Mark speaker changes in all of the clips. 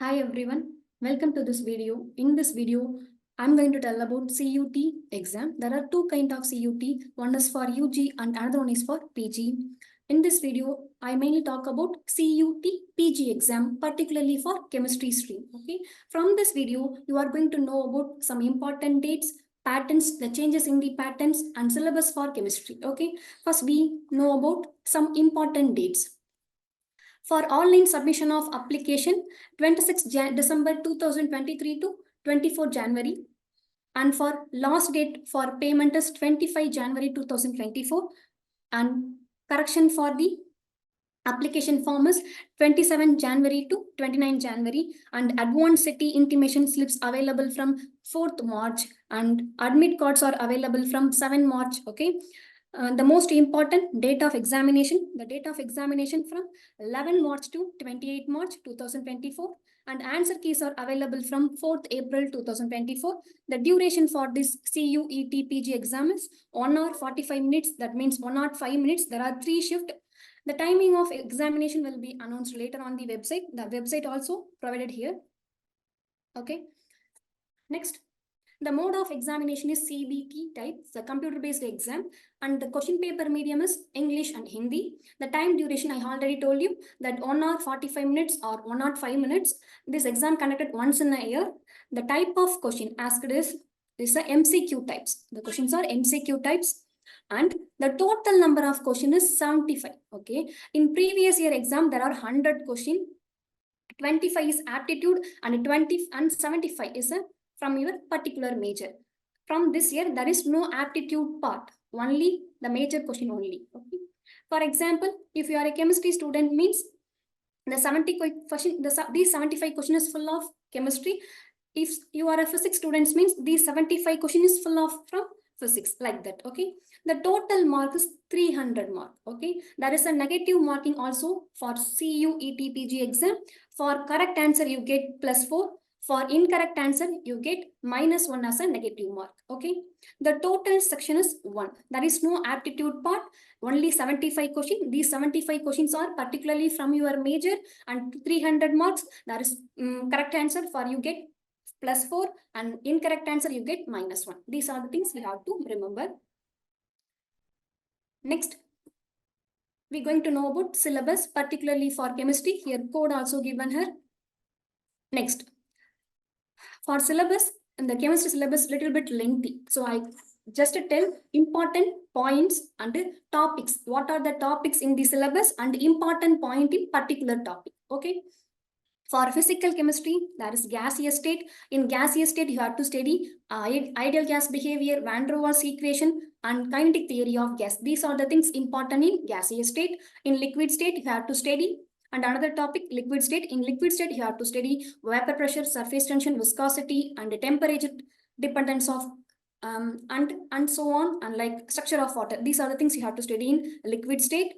Speaker 1: Hi everyone, welcome to this video. In this video, I'm going to tell about CUT exam. There are two kinds of CUT. One is for UG and another one is for PG. In this video, I mainly talk about CUT PG exam, particularly for chemistry stream. Okay. From this video, you are going to know about some important dates, patterns, the changes in the patterns, and syllabus for chemistry. Okay. First, we know about some important dates. For online submission of application, 26 December 2023 to 24 January. And for last date for payment is 25 January 2024. And correction for the application form is 27 January to 29 January. And advanced city intimation slips available from 4th March. And admit cards are available from 7 March. Okay. The most important date of examination, the date of examination from 11 March to 28 March 2024, and answer keys are available from 4th April 2024. The duration for this CUET PG exam is 1 hour 45 minutes. That means 1 hour 5 minutes. There are 3 shifts. The timing of examination will be announced later on the website. The website also provided here. Okay. Next. The mode of examination is CBT type, the computer-based exam, and the question paper medium is English and Hindi. The time duration, I already told you that 1 hour 45 minutes or 1 hour 5 minutes. This exam conducted once in a year. The type of question asked is a MCQ types. The questions are MCQ types. And the total number of question is 75. Okay. In previous year exam, there are 100 question. 25 is aptitude and 20 and 75 is a from your particular major. From this year, there is no aptitude part, only the major question only. Okay. For example, if you are a chemistry student, means the 70 question, these 75 question is full of chemistry. If you are a physics student, means these 75 question is full of from physics, like that. Okay. The total mark is 300 mark. Okay. There is a negative marking also for CUET PG exam. For correct answer, you get +4. For incorrect answer, you get -1 as a negative mark. Okay. The total section is 1. There is no aptitude part, only 75 questions. These 75 questions are particularly from your major, and 300 marks. There is correct answer for you get +4, and incorrect answer you get -1. These are the things we have to remember. Next, we're going to know about syllabus, particularly for chemistry. Here code also given here. Next. For syllabus, and the chemistry syllabus little bit lengthy. So I just tell important points and topics. What are the topics in the syllabus and important point in particular topic. Okay. For physical chemistry, there is gaseous state. In gaseous state, you have to study ideal gas behavior, Van der Waals equation, and kinetic theory of gas. These are the things important in gaseous state. In liquid state, you have to study. And another topic, liquid state. In liquid state, you have to study vapor pressure, surface tension, viscosity, and the temperature dependence of and so on, and like structure of water. These are the things you have to study in liquid state.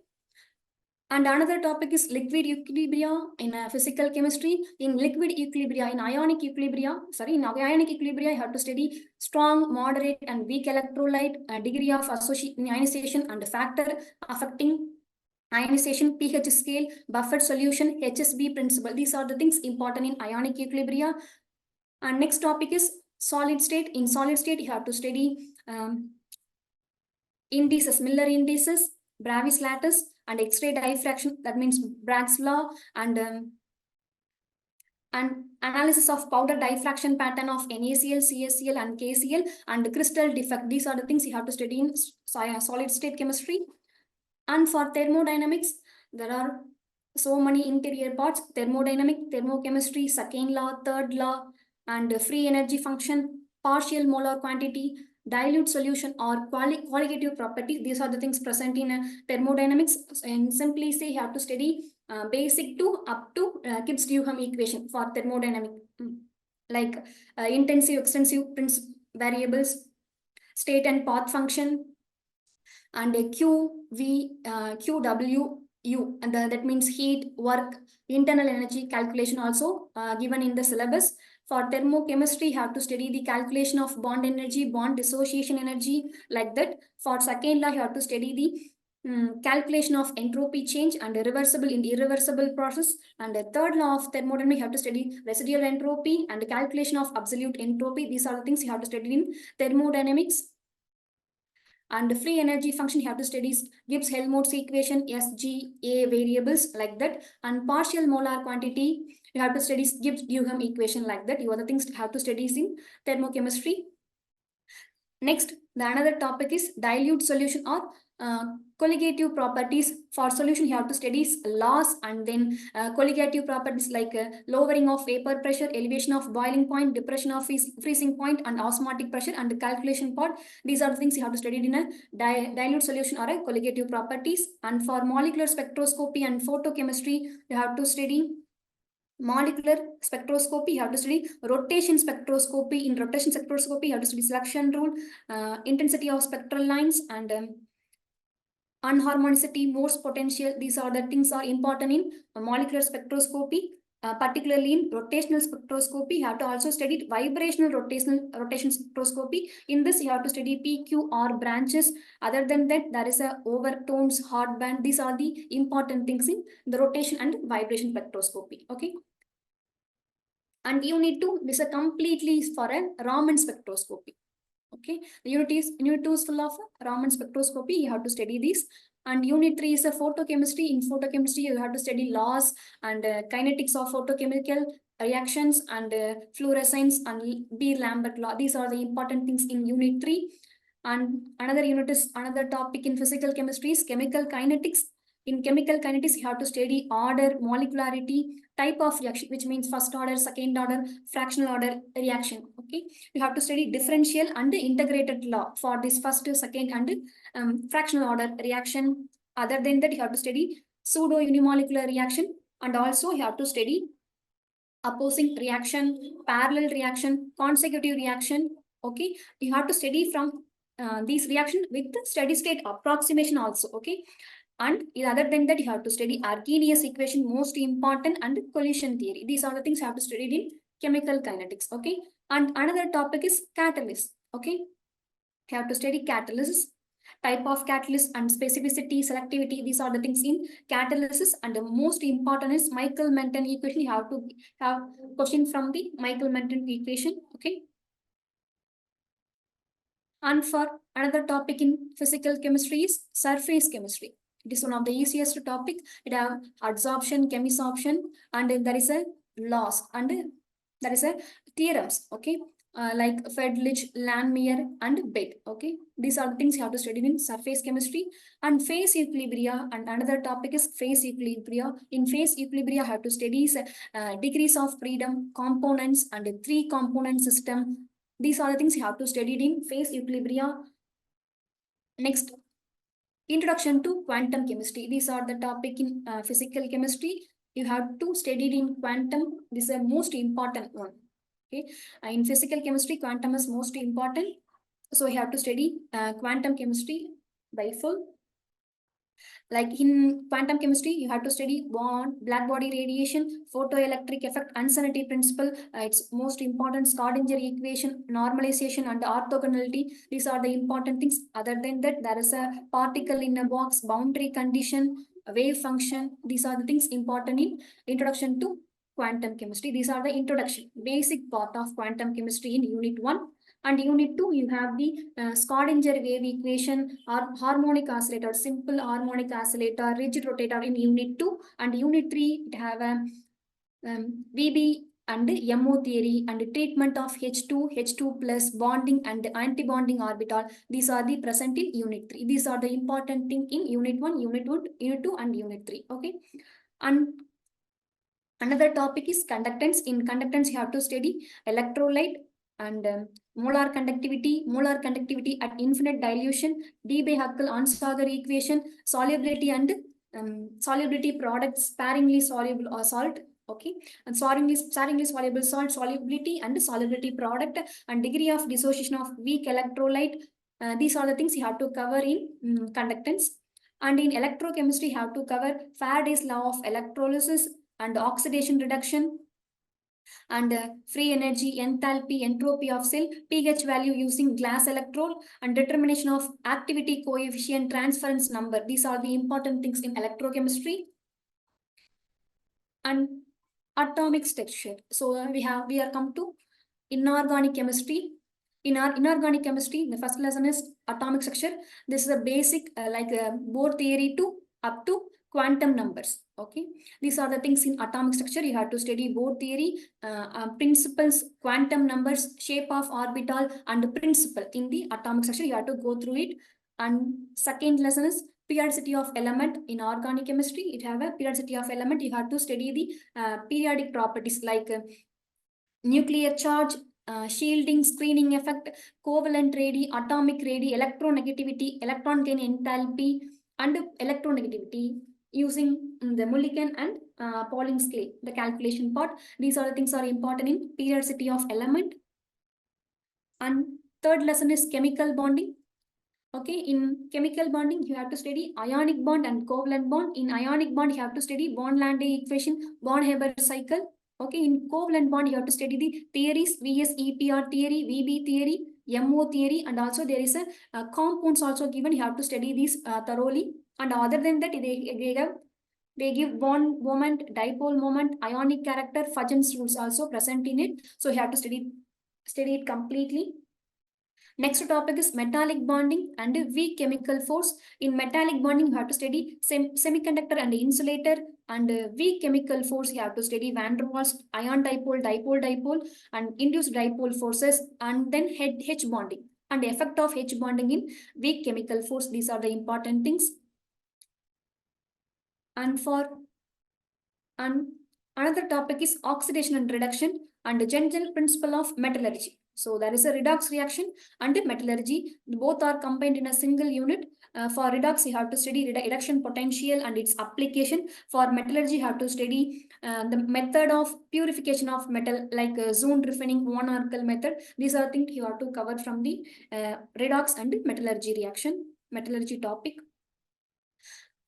Speaker 1: And another topic is liquid equilibria in physical chemistry. In liquid equilibria, in ionic equilibria, you have to study strong, moderate, and weak electrolyte, degree of ionization, and factor affecting ionization, pH scale, buffered solution, HSB principle. These are the things important in ionic equilibria. And next topic is solid state. In solid state, you have to study indices, Miller indices, Bravis lattice, and X-ray diffraction. That means Bragg's law, and analysis of powder diffraction pattern of NaCl, CaCl, and KCl, and crystal defect. These are the things you have to study in solid state chemistry. And for thermodynamics, there are so many interior parts: thermodynamic, thermochemistry, second law, third law, and free energy function, partial molar quantity, dilute solution, or qualitative property. These are the things present in thermodynamics. And simply say you have to study basic to up to Gibbs-Duhem equation for thermodynamic, like intensive, extensive variables, state and path function, and a QWU, and that means heat, work, internal energy calculation also given in the syllabus. For thermochemistry, you have to study the calculation of bond energy, bond dissociation energy, like that. For second law, you have to study calculation of entropy change and reversible in irreversible process. And the third law of thermodynamics, you have to study residual entropy and calculation of absolute entropy. These are the things you have to study in thermodynamics. And the free energy function you have to study Gibbs-Helmholtz equation, SGA variables like that. And partial molar quantity, you have to study Gibbs-Duhem equation like that. You are the things you have to study in thermochemistry. Next, the another topic is dilute solution or colligative properties. For solution, you have to study loss and then colligative properties like lowering of vapor pressure, elevation of boiling point, depression of freezing point, and osmotic pressure and the calculation part. These are the things you have to study in a dilute solution or a colligative properties. And for molecular spectroscopy and photochemistry, you have to study molecular spectroscopy, you have to study rotation spectroscopy. In rotation spectroscopy, you have to study selection rule, intensity of spectral lines, and unharmonicity, Morse potential. These are the things are important in molecular spectroscopy. Particularly in rotational spectroscopy, you have to also study vibrational rotation spectroscopy. In this, you have to study PQR branches. Other than that, there is a overtones, hard band. These are the important things in the rotation and vibration spectroscopy. Okay. And unit 2, this is a completely for a Raman spectroscopy. Okay, the unit 2 is full of Raman spectroscopy. You have to study these. And unit 3 is a photochemistry. In photochemistry, you have to study laws and kinetics of photochemical reactions and fluorescence and Beer-Lambert law. These are the important things in unit 3. And another topic in physical chemistry is chemical kinetics. In chemical kinetics, you have to study order, molecularity, type of reaction, which means first order, second order, fractional order reaction. Okay, you have to study differential and integrated law for this first, second, and fractional order reaction. Other than that, you have to study pseudo unimolecular reaction, and also you have to study opposing reaction, parallel reaction, consecutive reaction. Okay, you have to study from these reaction with the steady state approximation also. Okay. And other than that, you have to study Arrhenius equation, most important, and collision theory. These are the things you have to study in chemical kinetics. Okay. And another topic is catalyst. Okay. You have to study catalysis, type of catalyst, and specificity, selectivity. These are the things in catalysis. And the most important is Michael-Menten equation. You have to have question from the Michael-Menten equation. Okay. And for another topic in physical chemistry is surface chemistry. It is one of the easiest topic. It have adsorption, chemisorption, and there is a loss, and there is a theorems. Okay, like Fedlich, Langmuir, and Bett. Okay, these are the things you have to study in surface chemistry. And phase equilibria, and another topic is phase equilibria. In phase equilibria, you have to study degrees of freedom, components, and a 3-component system. These are the things you have to study in phase equilibria. Next, introduction to quantum chemistry. These are the topic in physical chemistry. You have to study in quantum. This is the most important one. Okay, in physical chemistry, quantum is most important. So you have to study quantum chemistry by full. Like in quantum chemistry, you have to study black body radiation, photoelectric effect, uncertainty principle. It's most important Schrödinger equation, normalization, and orthogonality. These are the important things. Other than that, there is a particle in a box, boundary condition, wave function. These are the things important in introduction to quantum chemistry. These are the introduction, basic part of quantum chemistry in unit 1. And unit 2, you have the Schrödinger wave equation or harmonic oscillator, simple harmonic oscillator, rigid rotator in unit 2. And unit 3, it have a VB and MO theory and treatment of H2 plus bonding and anti-bonding orbital. These are the present in unit 3. These are the important thing in unit 1, unit 2, and unit 3. Okay. And another topic is conductance. In conductance, you have to study electrolyte and molar conductivity at infinite dilution, Debye-Huckel-Onsager equation, solubility and solubility products, sparingly soluble or salt. Okay, and sparingly soluble salt, solubility and solubility product, and degree of dissociation of weak electrolyte. These are the things you have to cover in conductance. And in electrochemistry, you have to cover Faraday's law of electrolysis and oxidation reduction, and free energy, enthalpy, entropy of cell, pH value using glass electrode, and determination of activity coefficient, transference number. These are the important things in electrochemistry. And atomic structure. So we are come to inorganic chemistry. In our inorganic chemistry, the first lesson is atomic structure. This is a basic Bohr theory to up to quantum numbers. Okay, these are the things in atomic structure. You have to study Bohr theory, principles, quantum numbers, shape of orbital, and principle in the atomic structure. You have to go through it. And second lesson is periodicity of element. In organic chemistry, it have a periodicity of element. You have to study the periodic properties like nuclear charge, shielding, screening effect, covalent radii, atomic radii, electronegativity, electron gain enthalpy, and electronegativity using the Mulliken and Pauling scale, the calculation part. These are the things are important in periodicity of element. And third lesson is chemical bonding. Okay, in chemical bonding, you have to study ionic bond and covalent bond. In ionic bond, you have to study Born-Landay equation, Born-Haber cycle. Okay, in covalent bond, you have to study the theories, VS-EPR theory, VB theory, MO theory, and also there is a compounds also given. You have to study these thoroughly. And other than that, they give bond moment, dipole moment, ionic character, Fajans rules also present in it. So you have to study it completely. Next topic is metallic bonding and weak chemical force. In metallic bonding, you have to study semiconductor and insulator, and weak chemical force, you have to study van der Waals, ion dipole, dipole, dipole, and induced dipole forces, and then H bonding and the effect of H bonding in weak chemical force. These are the important things. And another topic is oxidation and reduction and the general principle of metallurgy. So there is a redox reaction and metallurgy. Both are combined in a single unit. For redox, you have to study reduction potential and its application. For metallurgy, you have to study the method of purification of metal, like zone refining, one oracle method. These are things you have to cover from the redox and metallurgy topic.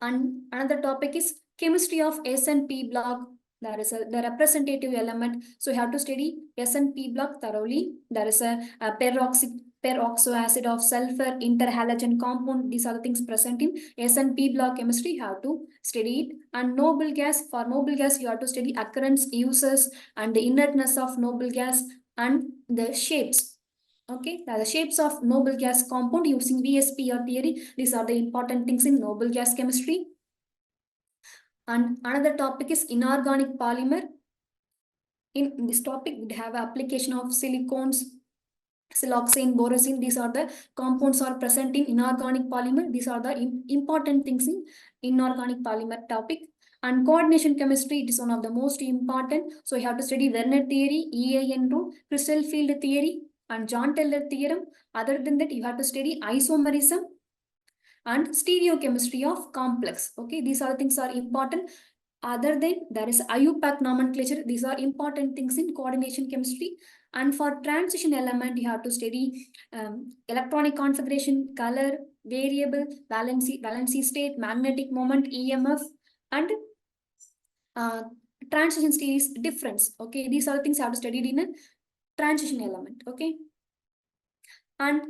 Speaker 1: And another topic is chemistry of S and P block. There is the representative element. So you have to study S and P block thoroughly. There is a peroxo acid of sulfur, interhalogen compound. These are the things present in S and P block chemistry. You have to study it. And noble gas, for noble gas, you have to study occurrence, uses, and the inertness of noble gas and the shapes. Okay, the shapes of noble gas compound using VSPR theory. These are the important things in noble gas chemistry. And another topic is inorganic polymer. In this topic, we have application of silicones, siloxane, borosine. These are the compounds are present in inorganic polymer. These are the important things in inorganic polymer topic. And coordination chemistry, it is one of the most important. So you have to study Werner theory, EAN rule, crystal field theory, and John Taylor theorem. Other than that, you have to study isomerism and stereochemistry of complex. Okay, these are things are important. Other than there is IUPAC nomenclature. These are important things in coordination chemistry. And for transition element, you have to study electronic configuration, color, variable, valency state, magnetic moment, EMF, and transition series difference. Okay, these are the things you have to study in a transition element. Okay, and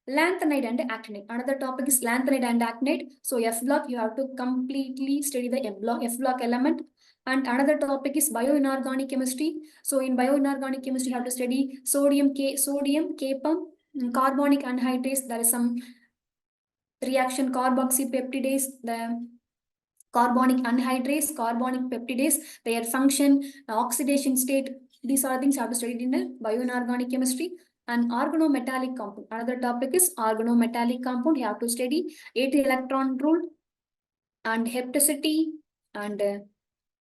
Speaker 1: lanthanide and actinide. Another topic is lanthanide and actinide. So F block, you have to completely study the F block element. And another topic is bioinorganic chemistry. So in bioinorganic chemistry, you have to study sodium, K-pump, carbonic anhydrase. There is some reaction carboxypeptidase, the carbonic anhydrase, carbonic peptidase, their function, oxidation state. These are things you have to study in the bioinorganic chemistry. And organometallic compound. Another topic is organometallic compound. You have to study 8 electron rule and hepticity and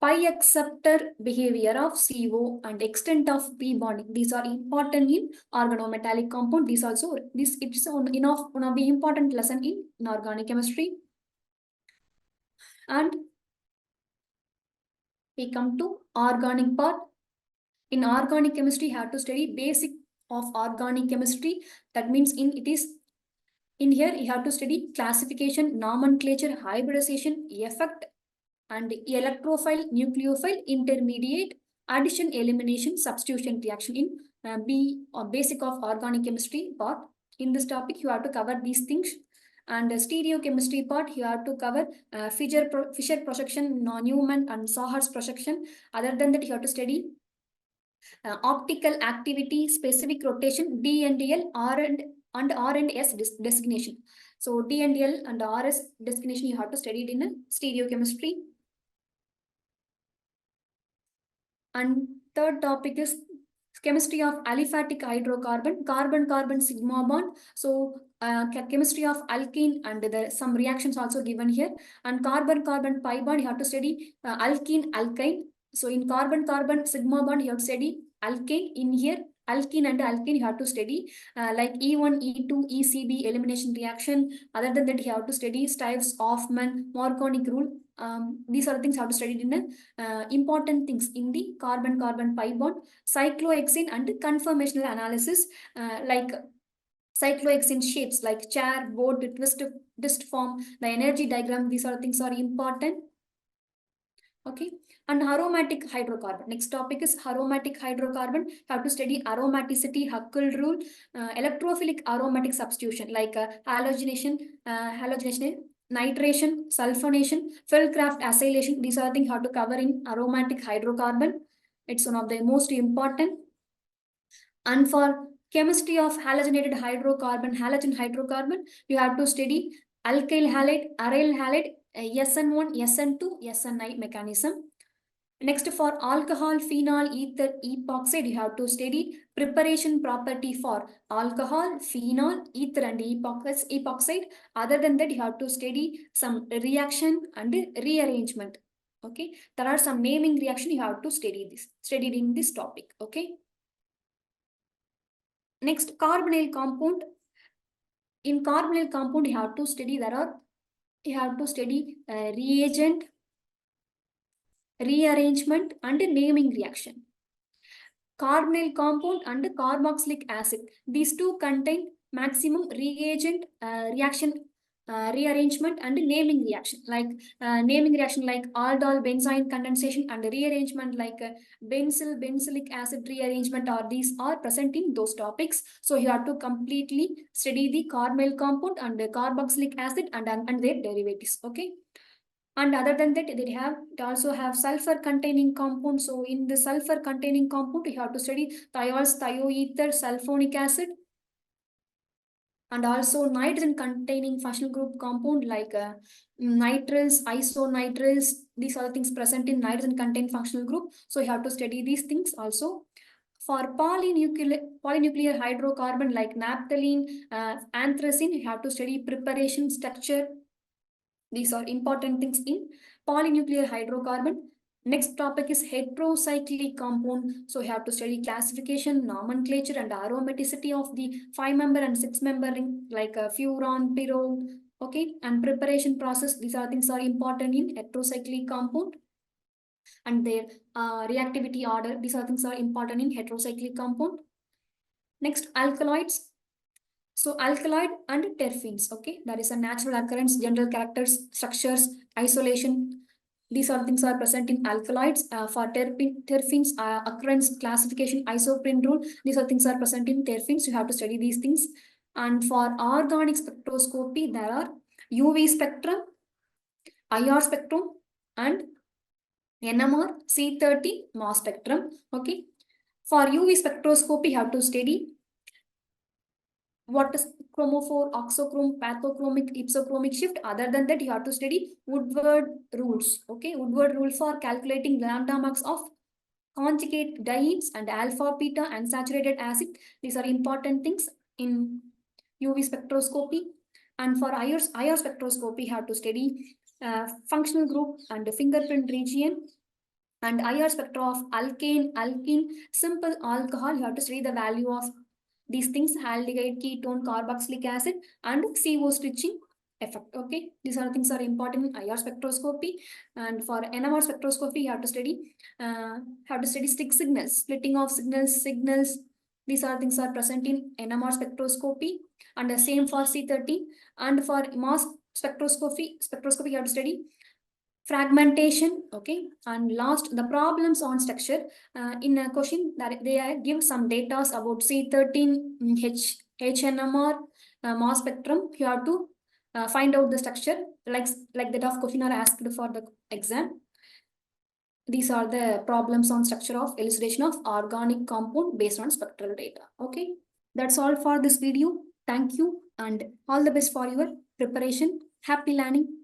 Speaker 1: pi acceptor behavior of CO and extent of P bonding. These are important in organometallic compound. These also it is one of the important lesson in inorganic chemistry. And we come to organic part. In organic chemistry, you have to study basic of organic chemistry. That means in here you have to study classification, nomenclature, hybridization, effect, and electrophile, nucleophile, intermediate, addition, elimination, substitution reaction in B or basic of organic chemistry part. In this topic, you have to cover these things. And stereochemistry part, you have to cover Fischer projection, Newman and Sahar's projection. Other than that, you have to study optical activity, specific rotation, D and L, R and S designation. So D and L and RS designation you have to study it in stereochemistry. And third topic is chemistry of aliphatic hydrocarbon, carbon-carbon sigma bond. So chemistry of alkene, and there some reactions also given here. And carbon-carbon pi bond, you have to study alkene, alkyne. So in carbon-carbon sigma bond, you have to study alkane. In here, alkene and alkane, you have to study like E1, E2, ECB elimination reaction. Other than that, you have to study Stives, Hoffman, Marconic rule. These are the things you have to study in important things in the carbon-carbon pi bond, cyclohexane and conformational analysis, like cyclohexane shapes like chair, board, twist, disc form, the energy diagram. These are things are important. Okay, and aromatic hydrocarbon. Next topic is aromatic hydrocarbon. You have to study aromaticity, Huckel rule, electrophilic aromatic substitution like halogenation, nitration, sulfonation, Feldkraft acylation. These are things you have to cover in aromatic hydrocarbon. It's one of the most important. And for chemistry of halogenated halogen hydrocarbon, you have to study alkyl halide, aryl halide, SN1, SN2, SNI mechanism. Next, for alcohol, phenol, ether, epoxide, you have to study preparation property for alcohol, phenol, ether, and epoxide. Other than that, you have to study some reaction and rearrangement. Okay, there are some naming reaction you have to studied in this topic. Okay. Next, carbonyl compound. In carbonyl compound, you have to study reagent, rearrangement, and naming reaction. Carbonyl compound and carboxylic acid. These two contain maximum reagent, reaction, rearrangement, and naming reaction. Like naming reaction like aldol benzyne condensation, and rearrangement like benzylic acid rearrangement, or these are present in those topics. So you have to completely study the carbonyl compound and the carboxylic acid and their derivatives. Okay. And other than that, they also have sulfur containing compound. So in the sulfur containing compound, you have to study thiols, thioether, sulfonic acid, and also nitrogen containing functional group compound like nitrils, isonitrils. These are the things present in nitrogen containing functional group. So you have to study these things also. For polynuclear hydrocarbon like naphthalene, anthracene, you have to study preparation, structure. These are important things in polynuclear hydrocarbon. Next topic is heterocyclic compound. So you have to study classification, nomenclature, and aromaticity of the 5-member and 6-member ring like furan, pyrrole. Okay, and preparation process. These are things are important in heterocyclic compound. And their reactivity order. These are things are important in heterocyclic compound. Next, alkaloids. So alkaloid and terpenes, okay, that is a natural occurrence, general characters, structures, isolation. These are things are present in alkaloids. For terpenes, occurrence, classification, isoprene rule. These are things are present in terpenes. You have to study these things. And for organic spectroscopy, there are UV spectrum, IR spectrum, and NMR, C30 mass spectrum. Okay. For UV spectroscopy, you have to study what is chromophore, oxochrome, pathochromic, ipsochromic shift. Other than that, you have to study Woodward rules. Okay, Woodward rule for calculating lambda max of conjugate dienes and alpha, beta, and saturated acid. These are important things in UV spectroscopy. And for IR spectroscopy, you have to study functional group and fingerprint region. And IR spectra of alkane, alkene, simple alcohol. You have to study the value of these things: aldehyde, ketone, carboxylic acid, and CO stitching effect. Okay, these are things are important in IR spectroscopy. And for NMR spectroscopy, you have to study stick signals, splitting of signals. These are things are present in NMR spectroscopy, and the same for C30. And for mass spectroscopy, you have to study fragmentation, okay, and last the problems on structure. In a question that they give some data about C13 HNMR mass spectrum. You have to find out the structure like that of question are asked for the exam. These are the problems on structure of elucidation of organic compound based on spectral data. Okay, that's all for this video. Thank you and all the best for your preparation. Happy learning.